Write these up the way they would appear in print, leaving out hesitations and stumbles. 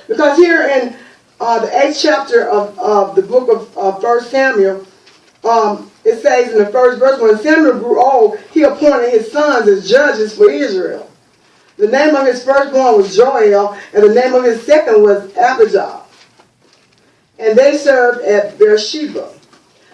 Because here in the 8th chapter of the book of 1 Samuel, it says in the first verse, when Samuel grew old, he appointed his sons as judges for Israel. The name of his firstborn was Joel, and the name of his second was Abijah. And they served at Beersheba.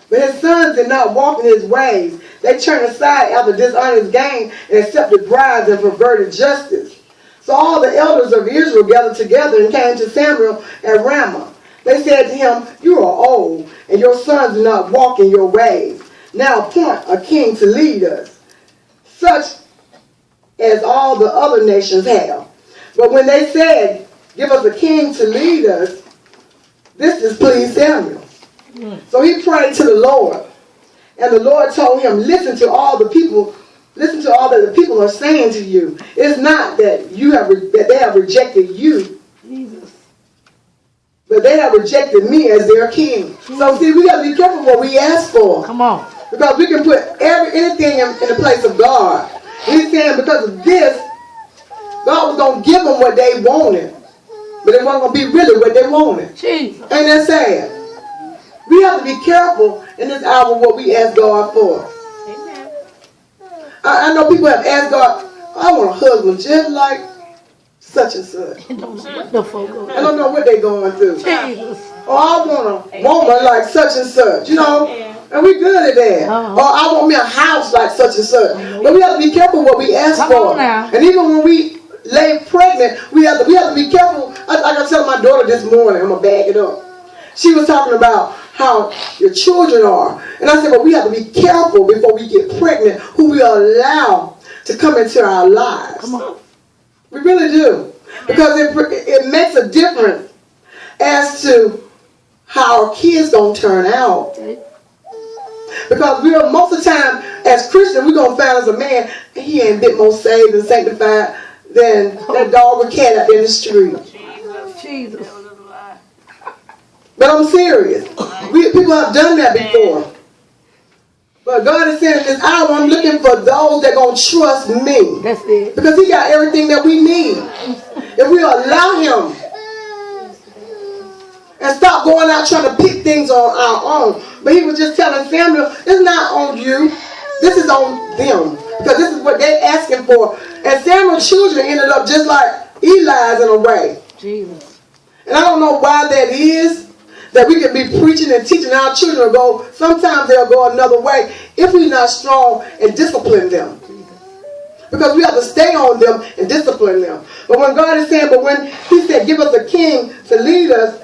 But his sons did not walk in his ways. They turned aside after dishonest gain and accepted bribes and perverted justice. So all the elders of Israel gathered together and came to Samuel at Ramah. They said to him, "You are old, and your sons do not walk in your ways. Now appoint a king to lead us, such as all the other nations have." But when they said, "Give us a king to lead us," this displeased Samuel. So he prayed to the Lord. And the Lord told him, listen to all that the people are saying to you. It's not that they have rejected you, Jesus, but they have rejected me as their king. So see, we got to be careful what we ask for. Come on. Because we can put anything in the place of God. He's saying because of this, God was going to give them what they wanted. But it wasn't going to be really what they wanted. Jesus. Ain't that sad? We have to be careful in this hour what we ask God for. Amen. I know people have asked God, I want a husband just like such and such. I don't know what they're going through. Jesus. Or I want a woman like such and such, you know. And we're good at that. Or I want me a house like such and such. But we have to be careful what we ask for. And even when we lay pregnant, we have to be careful. Like I tell my daughter this morning, I'm going to bag it up. She was talking about how your children are. And I said, well, we have to be careful before we get pregnant who we allow to come into our lives. Come on. We really do. Because it makes a difference as to how our kids going to turn out. Because most of the time, as Christians, we're going to find as a man, he ain't a bit more saved and sanctified than that dog or cat out there in the street. Jesus. But I'm serious. People have done that before. But God is saying in this hour, I'm looking for those that are going to trust me. That's it. Because he got everything that we need. If we allow him and stop going out trying to pick things on our own. But he was just telling Samuel, it's not on you. This is on them. Because this is what they're asking for. And Samuel's children ended up just like Eli's in a way. Jesus. And I don't know why that is. That we can be preaching and teaching our children to go, sometimes they'll go another way if we're not strong and discipline them. Because we have to stay on them and discipline them. But when God is saying, but when he said, give us a king to lead us,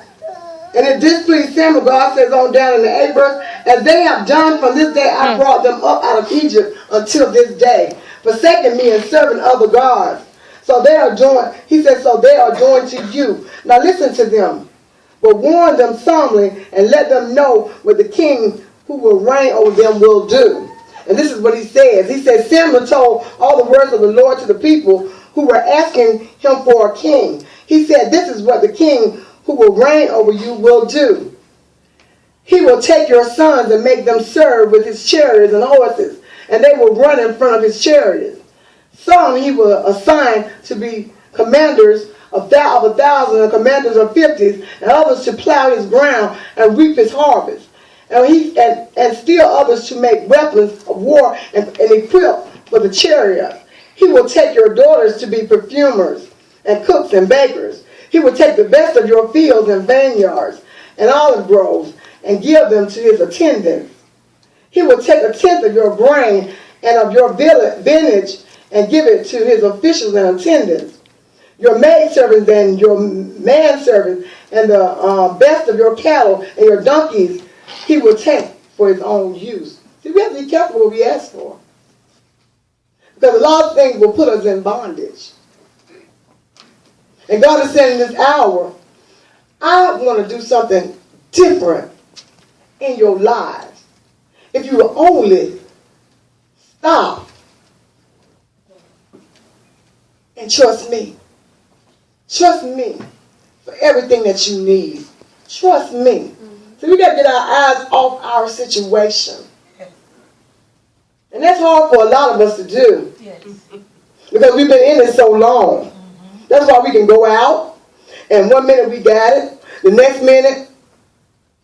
and it displeased Samuel, God says on down in the 8th verse, as they have done from this day, I brought them up out of Egypt until this day, forsaking me and serving other gods. So they are doing, he said, so they are doing to you. Now listen to them. But warn them solemnly and let them know what the king who will reign over them will do. And this is what he says. He says, Samuel told all the words of the Lord to the people who were asking him for a king. He said, this is what the king who will reign over you will do. He will take your sons and make them serve with his chariots and horses, and they will run in front of his chariots. Some he will assign to be commanders of 1,000 and commanders of 50s, and others to plow his ground and reap his harvest. And still others to make weapons of war and equip for the chariot. He will take your daughters to be perfumers and cooks and bakers. He will take the best of your fields and vineyards and olive groves and give them to his attendants. He will take a tenth of your grain and of your vintage and give it to his officials and attendants. Your maidservants and your manservants and the best of your cattle and your donkeys he will take for his own use. See, we have to be careful what we ask for. Because a lot of things will put us in bondage. And God is saying in this hour, I want to do something different in your lives. If you will only stop and trust me. Trust me for everything that you need. Trust me. So we got to get our eyes off our situation. And that's hard for a lot of us to do. Yes. Because we've been in it so long. That's why we can go out And one minute we got it, the next minute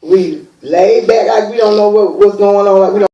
we laid back like we don't know what's going on. Like we don't